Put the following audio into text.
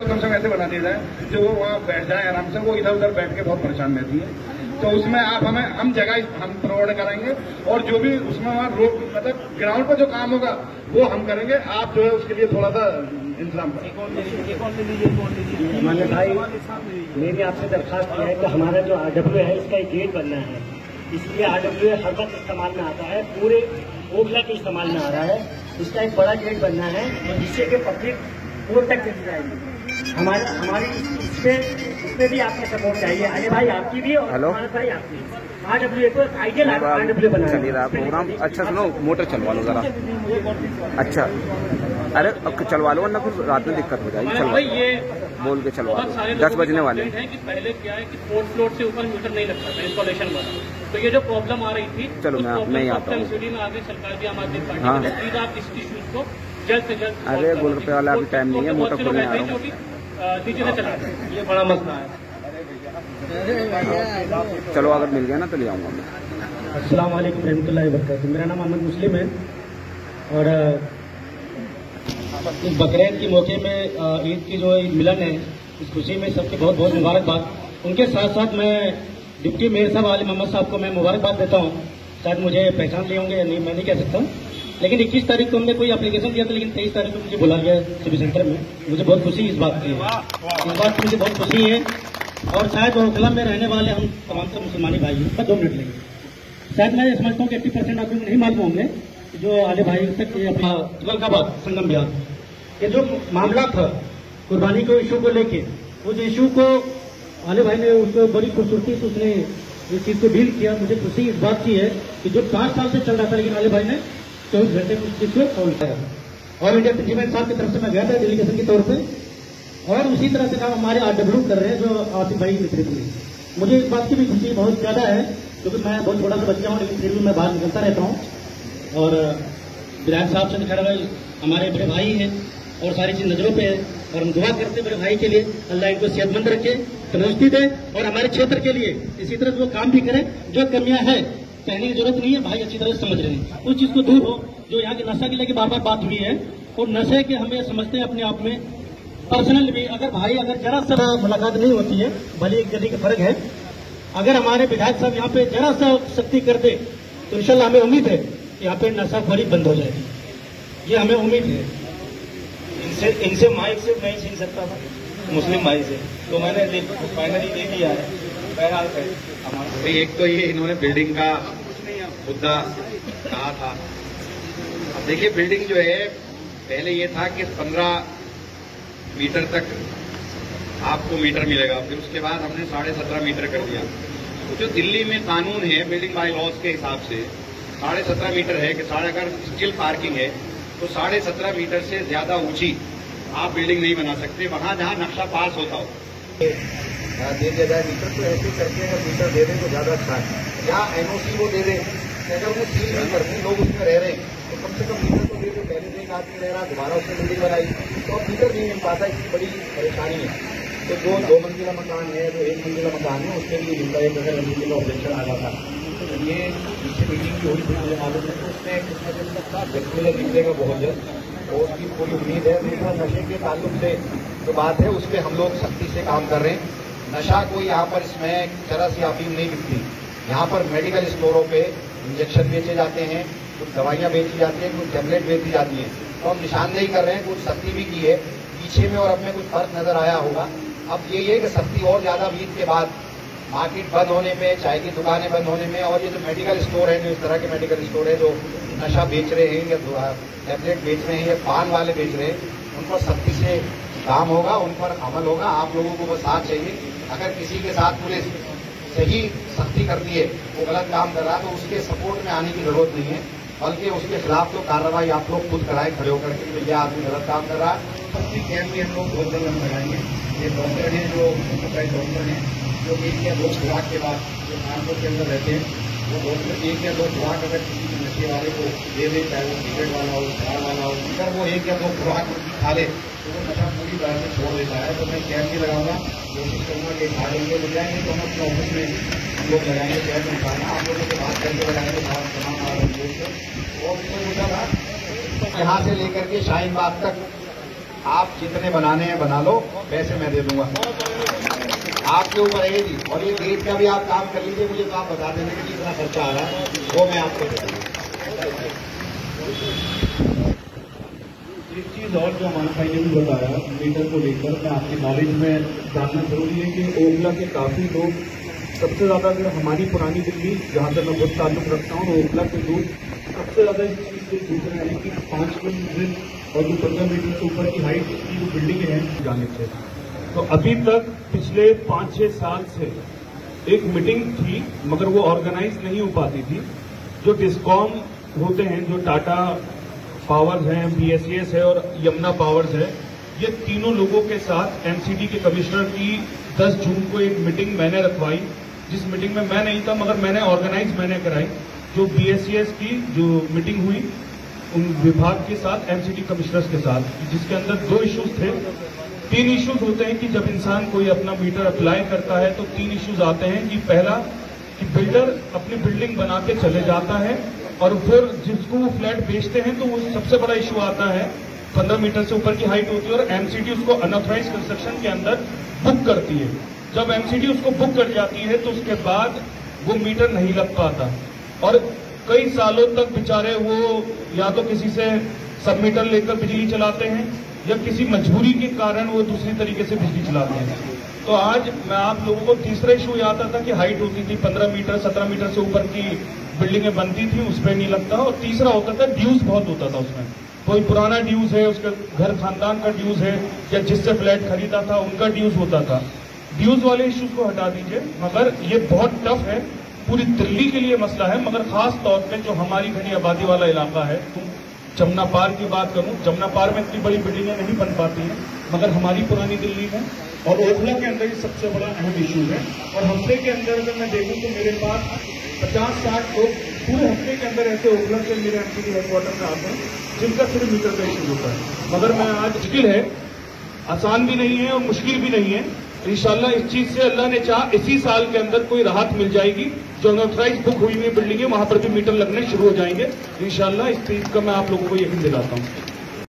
कम से कम ऐसे बना दिया जाए जो वो वहाँ बैठ जाए आराम से, वो इधर उधर बैठ के बहुत परेशान रहती है। तो उसमें आप हम जगह हम प्रोवाइड कराएंगे और जो भी उसमें वहाँ रोड मतलब ग्राउंड पर जो काम होगा वो हम करेंगे। आप जो है उसके लिए थोड़ा सा इंतजाम करें। मान्य भाई, मेरी आपसे दरखास्त है कि हमारा जो RWA है इसका एक गेट बनना है, इसलिए RWA हर वक्त इस्तेमाल में आता है, पूरे ओखला के इस्तेमाल में आ रहा है। इसका एक बड़ा गेट बनना है जिससे कि पब्लिक कोर्ट तक चली जाएगी। हमारी इसमें भी आपका सपोर्ट चाहिए। अरे भाई आपकी भी और हमारे भाई आपकी। RWA को आइडियल RWA बनाना चलिए रहा प्रोग्राम। अच्छा सुनो, मोटर चलवा लो जरा। अच्छा, अरे अब चलवा लो वरना फिर रात में दिक्कत हो जाएगी। चलवा ये बोल के चलवा लो, 10 बजने वाले हैं। कि पहले क्या है कि 4th फ्लोर से ऊपर मीटर नहीं लगता था इंस्टॉलेशन वाला, तो ये जो प्रॉब्लम आ रही थी, चलो मैं ही आता हूँ। में आगे सरकार भी आम आदमी पार्टी प्लीज आप इस इश्यूज को जल्द से जल्द। अरे ₹2 वाला अभी टाइम नहीं है, मोटर खोलने आ रहा हूँ। दीजिए चला, ये बड़ा मसला है। चलो अगर मिल गया ना तो ले आऊंगा मैं। अस्सलाम वालेकुम रहमतुल्लाहि व बरकातहू। मेरा नाम मोहम्मद मुस्लिम है और इस बकरीद के मौके में ईद की जो मिलन है, इस खुशी में सबके बहुत बहुत मुबारकबाद। उनके साथ साथ मैं डिप्टी मेयर साहब आली मोहम्मद साहब को मैं मुबारकबाद देता हूँ। शायद मुझे पहचान लिए होंगे या नहीं, मैं नहीं कह सकता, लेकिन 21 तारीख को हमने कोई एप्लीकेशन दिया था, लेकिन 23 तारीख को मुझे बुला लिया सिटी सेंटर में। मुझे बहुत खुशी इस बात की है, इस बात की मुझे बहुत खुशी है। और शायद ओखला में रहने वाले हम तमाम से मुसलमानी भाई हैं। बस 2 मिनट लेंगे। शायद मैं समझता हूँ कि 80% आप लोग नहीं मालूम होंगे जो आले भाई तक अपना तुगलकाबाद संगम बिहार ये जो मामला था कुर्बानी को इशू को लेके, उस इशू को आले भाई ने उसको बड़ी खूबसूरती से उसने इस चीज को डील किया। मुझे खुशी इस बात की है कि जो 5 साल से चल रहा था, लेकिन आले भाई ने 24 घंटे में उस चीज को सॉल्व किया। और इंडिया प्रिंसिपल साहब की तरफ से मैं गया था डेलीगेशन के तौर पर, और उसी तरह से काम हमारे RW कर रहे हैं जो आसिफ भाई नेतृत्व में। मुझे इस बात की भी खुशी बहुत ज्यादा है क्योंकि मैं बहुत छोटा सा बच्चा हूँ, लेकिन फिर भी मैं बाहर निकलता रहता हूँ। और विधायक साहब से खैर हमारे बड़े भाई हैं और सारी चीज नजरों पे है, और हम दुआ करते हैं बड़े भाई के लिए, अल्लाह इनको सेहतमंद रखे, तंदुरुस्ती दे, और हमारे क्षेत्र के लिए इसी तरह वो काम भी करें। जो कमियां है कहने की जरूरत नहीं है, भाई अच्छी तरह समझ रहे हैं, उस चीज को दूर हो। जो यहाँ के नशा के लेके बार बार बात हुई है, और नशे के हमें समझते हैं अपने आप में पर्सनल भी। अगर जरा सा मुलाकात नहीं होती है, भले एक गली का फर्क है, अगर हमारे विधायक साहब यहाँ पे जरा सा सख्ती कर दे तो इंशाल्लाह हमें उम्मीद है कि यहाँ पे नशाखोरी बंद हो जाएगी। ये हमें उम्मीद है। इनसे माइक से नहीं छीन सकता था, मुस्लिम भाई से, तो मैंने फाइनली ले लिया है। बहरहाल हमारा एक तो ये इन्होंने बिल्डिंग का मुद्दा कहा था। अब देखिए बिल्डिंग जो है, पहले ये था कि 15 मीटर तक आपको मीटर मिलेगा, फिर उसके बाद हमने 17.5 मीटर कर दिया। तो जो दिल्ली में कानून है बिल्डिंग बाय लॉज के हिसाब से 17.5 मीटर है कि अगर स्टिल पार्किंग है तो 17.5 मीटर से ज्यादा ऊंची आप बिल्डिंग नहीं बना सकते वहां जहां नक्शा पास होता हो। दे दिया जाए मीटर, तो ऐसे करके अगर मीटर दे दें तो ज्यादा अच्छा है। या NOC वो दे दें, अगर उन्हें सील नहीं करती, लोग उसमें रह रहे हैं तो कम से कम मीटर तो दे दें। पहले से एक आदमी रह रहा, दोबारा उसने बिल्डिंग बनाई तो अब मीटर नहीं मिल पाता, इसकी बड़ी परेशानी है। तो जो 2 मंजिला मकान है, जो 1 मंजिला मकान है, उसके लिए मिलता है 10 मंजिल का ऑब्जेक्शन आ जाता। तो ये पीछे मीटिंग की हुई थी, मुझे मालूम है, तो उसमें कितना दिन तक था बिल्कुल निकलेगा बहुत जल्द, और उसकी पूरी उम्मीद है। दूसरा नशे के ताल्लुक से जो बात है उस पर हम लोग सख्ती से काम कर रहे हैं। नशा कोई यहाँ पर इसमें जरा सी अफीम नहीं बिकती। यहाँ पर मेडिकल स्टोरों पे इंजेक्शन बेचे जाते हैं, कुछ दवाइयाँ बेची जाती हैं, कुछ टैबलेट बेची जाती हैं। तो हम निशानदेही कर रहे हैं, कुछ सख्ती भी की है पीछे में, और अब में कुछ फर्क नजर आया होगा। अब ये है कि सख्ती और ज्यादा ईद के बाद मार्केट बंद होने में, चाय की दुकानें बंद होने में, और ये जो मेडिकल स्टोर है, जो इस तरह के मेडिकल स्टोर है जो नशा बेच रहे हैं या टैबलेट बेच रहे हैं या पान वाले बेच रहे हैं, उन पर सख्ती से काम होगा, उन पर अमल होगा। आप लोगों को बस साथ चाहिए। अगर किसी के साथ पुलिस सही सख्ती करती है, वो गलत काम कर रहा है, तो उसके सपोर्ट में आने की जरूरत नहीं है, बल्कि उसके खिलाफ तो कार्रवाई आप लोग खुद कराएं खड़े होकर के, तो यह आदमी गलत काम कर रहा है। सबकी कैंप भी हम लोग बहुत जल्द हम लगाएंगे। ये डॉक्टर हैं, जो डॉक्टर हैं, जो 1 या 2 खुराक के बाद जो कानपुर के अंदर रहते हैं, वो डॉक्टर 1 या 2 खुराक अगर किसी नशे वाले को दे दे, चाहे वो सिगरेट वाला हो, शराब वाला हो, अगर वो 1 या 2 खुराक खा ले तो वो नशा पूरी तरह से छोड़ देता है। तो मैं कैंप भी लगाऊंगा, कोशिश करूंगा कि 8 घंटे मिल जाएंगे तो हम अपने ऑफिस में हम लोग लगाएंगे। कैंप निकालना आप लोगों से बात करके लगाएंगे तमाम और पूछा था यहाँ से लेकर के शाहीन बाग तक आप जितने बनाने हैं बना लो, पैसे मैं दे दूंगा, आपके ऊपर है जी। और ये गेट का भी आप काम कर लीजिए, मुझे तो आप बता देने के लिए इतना खर्चा आ रहा है, वो मैं आपको दे दूंगा। एक चीज और जो हमारे भाई ने भी बताया मीटर को लेकर, मैं आपकी नॉलेज में जानना जरूरी है कि ओखला के काफी लोग, सबसे ज्यादा अगर हमारी पुरानी दिल्ली जहां तक मैं बहुत ताल्लुक रखता हूँ, ओखला के लोग सबसे ज्यादा इस चीज से पूछ रहे हैं कि 5 किलोमीटर और जो 15 मीटर से ऊपर की हाइट की जो बिल्डिंग है जाने से। तो अभी तक पिछले 5-6 साल से एक मीटिंग थी, मगर वो ऑर्गेनाइज नहीं हो पाती थी। जो डिस्कॉम होते हैं, जो टाटा पावर्स हैं, BSES है और यमुना पावर्स है, ये तीनों लोगों के साथ MCD के कमिश्नर की 10 जून को एक मीटिंग मैंने रखवाई, जिस मीटिंग में मैं नहीं था मगर मैंने ऑर्गेनाइज कराई। जो BSES की जो मीटिंग हुई उन विभाग के साथ, MCD कमिश्नर्स के साथ, जिसके अंदर 2 इश्यूज थे। 3 इश्यूज होते हैं कि जब इंसान कोई अपना मीटर अप्लाई करता है तो 3 इश्यूज आते हैं कि पहला कि बिल्डर अपनी बिल्डिंग बना के चले जाता है और फिर जिसको वो फ्लैट बेचते हैं तो वो सबसे बड़ा इश्यू आता है, 15 मीटर से ऊपर की हाइट होती है और MCD उसको अनऑथराइज कंस्ट्रक्शन के अंदर बुक करती है। जब MCD उसको बुक कर जाती है तो उसके बाद वो मीटर नहीं लग पाता और कई सालों तक बेचारे वो या तो किसी से सब मीटर लेकर बिजली चलाते हैं या किसी मजबूरी के कारण वो दूसरी तरीके से बिजली चलाते हैं। तो आज मैं आप लोगों को तीसरा इशू आता था कि हाइट होती थी 15 मीटर 17 मीटर से ऊपर की बिल्डिंगें बनती थी, उस पर नहीं लगता। और तीसरा होता था ड्यूज बहुत होता था उसमें, कोई पुराना ड्यूज है, उसका घर खानदान का ड्यूज है या जिससे फ्लैट खरीदा था उनका ड्यूज होता था। ड्यूज वाले इश्यूज को हटा दीजिए, मगर ये बहुत टफ है, पूरी दिल्ली के लिए मसला है, मगर खास तौर पे जो हमारी घनी आबादी वाला इलाका है। जमुना पार की बात करूं, जमुना पार में इतनी बड़ी बिल्डिंगें नहीं बन पाती हैं, मगर हमारी पुरानी दिल्ली में और ओखला के अंदर ये सबसे बड़ा अहम इशू है। और हफ्ते के अंदर अगर मैं देखूं तो मेरे पास 50-60 लोग पूरे हफ्ते के अंदर ऐसे ओखला से मेरे MCD हेडक्वार्टर में आते हैं जिनका सिर्फ मीटर का इशू होता है। मगर मैं आज मुश्किल है, आसान भी नहीं है और मुश्किल भी नहीं है। इंशाल्लाह इस चीज से अल्लाह ने चाहा इसी साल के अंदर कोई राहत मिल जाएगी। जो अनऑथराइज बुक हुई हुई बिल्डिंग है वहां पर भी मीटर लगने शुरू हो जाएंगे इंशाल्लाह। इस चीज का मैं आप लोगों को यकीन दिलाता हूं।